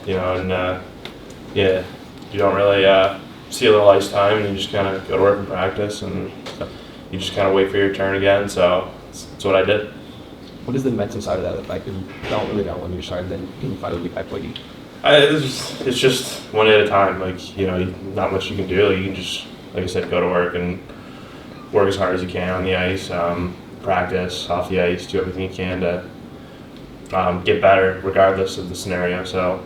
and yeah, you don't really see a little ice time, and you just kind of go to work and practice, and you just kind of wait for your turn again. So that's what I did. What is the mental side of that look like? You don't really know when you're starting, then you finally get what you. It's just one day at a time. Like, not much you can do. Like, you can just, like I said, go to work and work as hard as you can on the ice, practice off the ice, do everything you can to get better regardless of the scenario. So,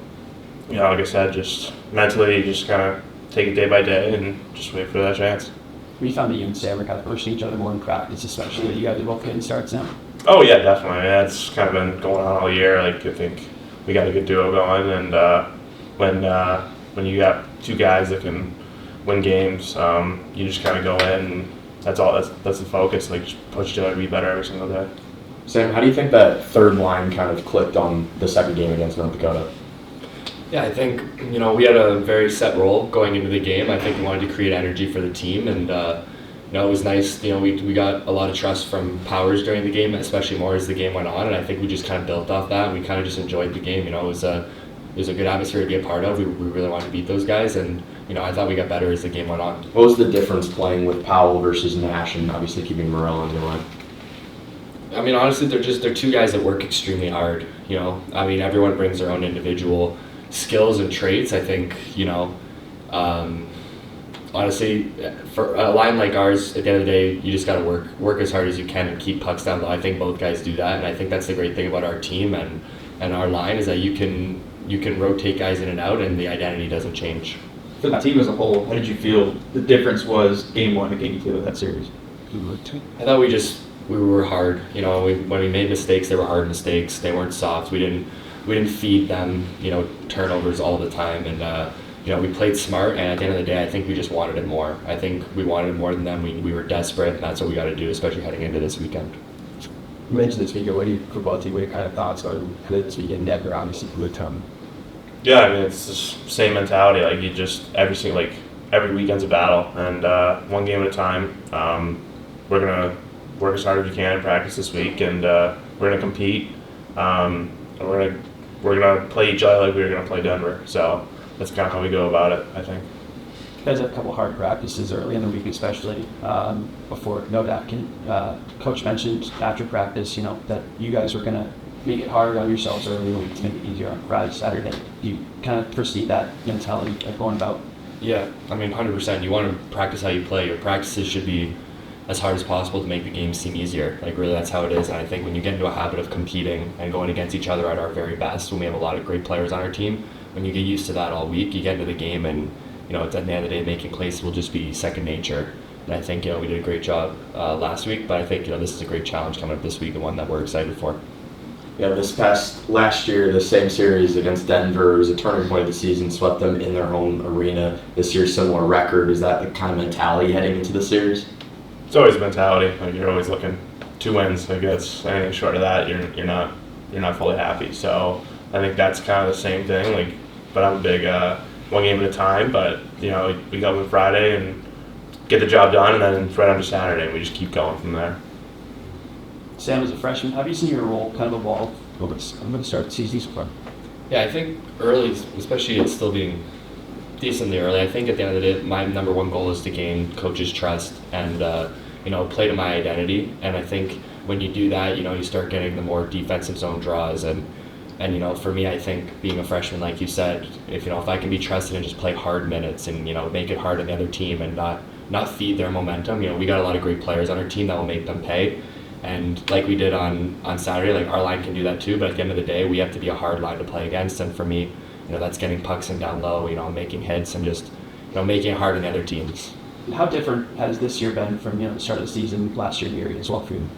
like I said, just mentally, you just kind of take it day by day and just wait for that chance. We found that you and Sam are kind of pushing each other more in practice, especially that you guys are both getting starts now. Oh yeah, definitely. That's kind of been going on all year. Like, I think we got a good duo going, and when you got two guys that can win games, you just kind of go in, and that's all. That's the focus. Like, just push each other to be better every single day. Sam, how do you think that third line kind of clicked on the second game against North Dakota? Yeah, I think, we had a very set role going into the game. I think we wanted to create energy for the team, and it was nice. We got a lot of trust from Powers during the game, especially more as the game went on, and I think we just kind of built off that. We kind of just enjoyed the game. It was a good atmosphere to be a part of. We really wanted to beat those guys, and I thought we got better as the game went on. What was the difference playing with Powell versus Nash, and obviously keeping Morel on your line? I mean, honestly, they're two guys that work extremely hard. Everyone brings their own individual skills and traits. I think, honestly, for a line like ours, at the end of the day, you just got to work as hard as you can and keep pucks down low. I think both guys do that, and I think that's the great thing about our team and our line is that you can rotate guys in and out, and the identity doesn't change. For the team as a whole, how did you feel the difference was game 1 to game 2 of that series? I thought we were hard. When we made mistakes, they were hard mistakes. They weren't soft. We didn't feed them, turnovers all the time, and we played smart. And at the end of the day, I think we just wanted it more. I think we wanted it more than them. We were desperate, and that's what we got to do, especially heading into this weekend. You mentioned this weekend. What are your football team? What are your kind of thoughts on this weekend? Denver, obviously, good time. Yeah, I mean, it's the same mentality. Like, you just every weekend's a battle, and one game at a time. We're gonna work as hard as we can in practice this week, and we're gonna compete. And we're gonna play each other like we were gonna play Denver. So that's kind of how we go about it, I think. You guys had a couple hard practices early in the week, especially before Nodak. Coach mentioned after practice, that you guys were gonna make it harder on yourselves early in the week to make it easier on Friday, Saturday. Do you kind of foresee that mentality going about? Yeah, 100%. You want to practice how you play. Your practices should be as hard as possible to make the game seem easier. Like, really, that's how it is. And I think when you get into a habit of competing and going against each other at our very best, when we have a lot of great players on our team, when you get used to that all week, you get into the game, and at the end of the day, making plays will just be second nature. And I think we did a great job last week, but I think this is a great challenge coming up this week, and one that we're excited for. Yeah, last year, the same series against Denver was a turning point of the season, swept them in their home arena. This year, similar record. Is that the kind of mentality heading into the series? It's always a mentality. Like, you're always looking 2 wins. Like, that's anything short of that, you're not fully happy. So I think that's kind of the same thing. Like, but I'm a big one game at a time. But we go on Friday and get the job done, and then right on to Saturday, and we just keep going from there. Sam, as a freshman, how have you seen your role kind of evolve? I'm going to start the season so far. Yeah, I think early, especially it's still being decently early. I think at the end of the day, my number one goal is to gain coach's trust and play to my identity. And I think when you do that, you start getting the more defensive zone draws. And for me, I think being a freshman, like you said, if I can be trusted and just play hard minutes and make it hard on the other team and not feed their momentum. We got a lot of great players on our team that will make them pay. And like we did on Saturday, like, our line can do that too. But at the end of the day, we have to be a hard line to play against. And for me, that's getting pucks in down low, making hits and just, making it hard on the other teams. How different has this year been from, the start of the season last year here as well for you?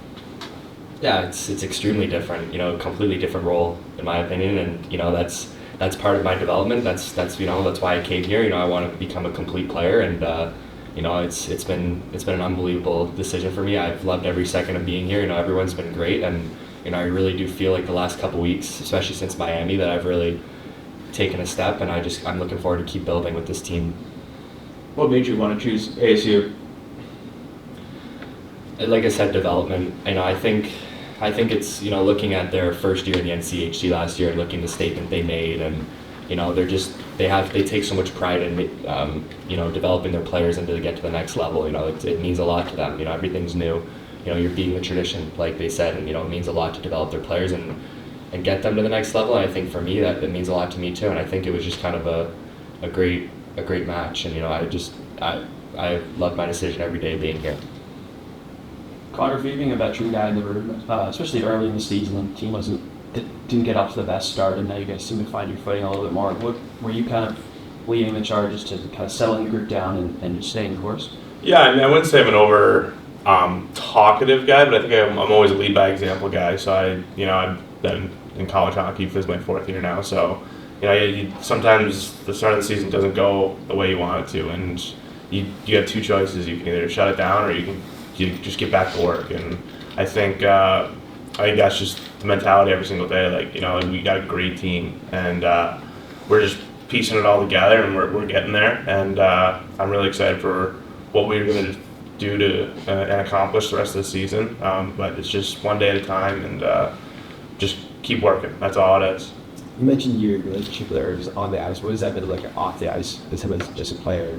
Yeah, it's extremely different, completely different role in my opinion. And, that's part of my development. That's why I came here. I want to become a complete player, and, it's been an unbelievable decision for me. I've loved every second of being here. Everyone's been great, and, I really do feel like the last couple weeks, especially since Miami, that I've really taken a step, and I'm looking forward to keep building with this team. What made you want to choose ASU? Like I said, development. I think it's looking at their first year in the NCHC last year, and looking at the statement they made, and you know, they take so much pride in you know, developing their players and to get to the next level. You know, it means a lot to them. You know, everything's new. You know, you're beating the tradition, like they said, and you know, it means a lot to develop their players and get them to the next level. And I think for me that it means a lot to me too. And I think it was just kind of a great match. And you know, I love my decision every day being here. Connor, for you being a veteran guy in the room, especially early in the season when the team didn't get off to the best start, and now you guys seem to find your footing a little bit more. What were you kind of leading the charges to kind of settling the group down and just staying the course? Yeah, I mean, I wouldn't say I'm an over talkative guy, but I think I'm always a lead by example guy. So I've been in college hockey for my 4th year now. So you know, sometimes the start of the season doesn't go the way you want it to, and you have 2 choices. You can either shut it down or you just get back to work. And I think that's just the mentality every single day. Like, you know, we got a great team, and we're just piecing it all together, and we're getting there. And I'm really excited for what we're going to do to and accomplish the rest of the season. But it's just one day at a time, and just keep working. That's all it is. You mentioned your relationship with Eric on the ice. What has that been like off the ice as him as just a player?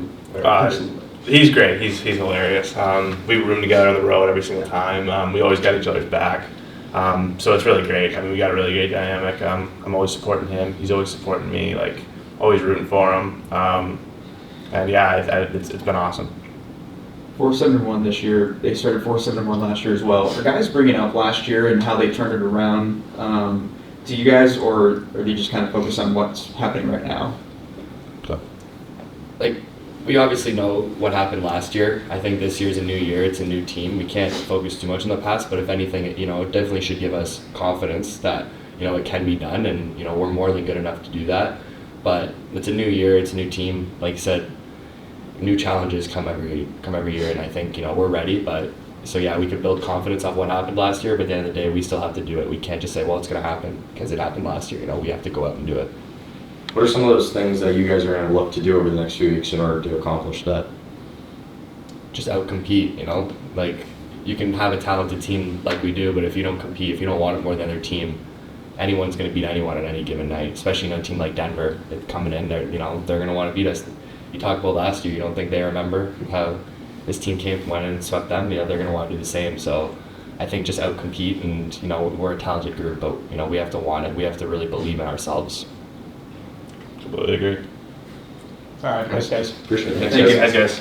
He's great. He's hilarious. We room together on the road every single time. We always got each other's back. So it's really great. I mean, we got a really great dynamic. I'm always supporting him. He's always supporting me. Like, always rooting for him. And yeah, it's been awesome. 4-7-1 this year. They started 4-7-1 last year as well. Are guys bringing up last year and how they turned it around to you guys, or are they just kind of focused on what's happening right now? Like, we obviously know what happened last year. I think this year's a new year. It's a new team. We can't focus too much on the past, but if anything, you know, it definitely should give us confidence that, you know, it can be done, and, you know, we're more than good enough to do that. But it's a new year. It's a new team. Like you said, new challenges come every year, and I think, you know, we're ready. But so yeah, we could build confidence off what happened last year, but at the end of the day, we still have to do it. We can't just say, well, it's going to happen because it happened last year. You know, we have to go out and do it. What are some of those things that you guys are going to look to do over the next few weeks in order to accomplish that? Just out-compete, you know? Like, you can have a talented team like we do, but if you don't compete, if you don't want it more than their team, anyone's going to beat anyone on any given night, especially in a team like Denver. Coming in, they're going to want to beat us. You talked about last year, you don't think they remember how this team went in and swept them? You know, they're going to want to do the same. So I think just out-compete, and, you know, we're a talented group, but, you know, we have to want it. We have to really believe in ourselves. Completely agree. All right, thanks, guys. Appreciate it. Thank you, guys.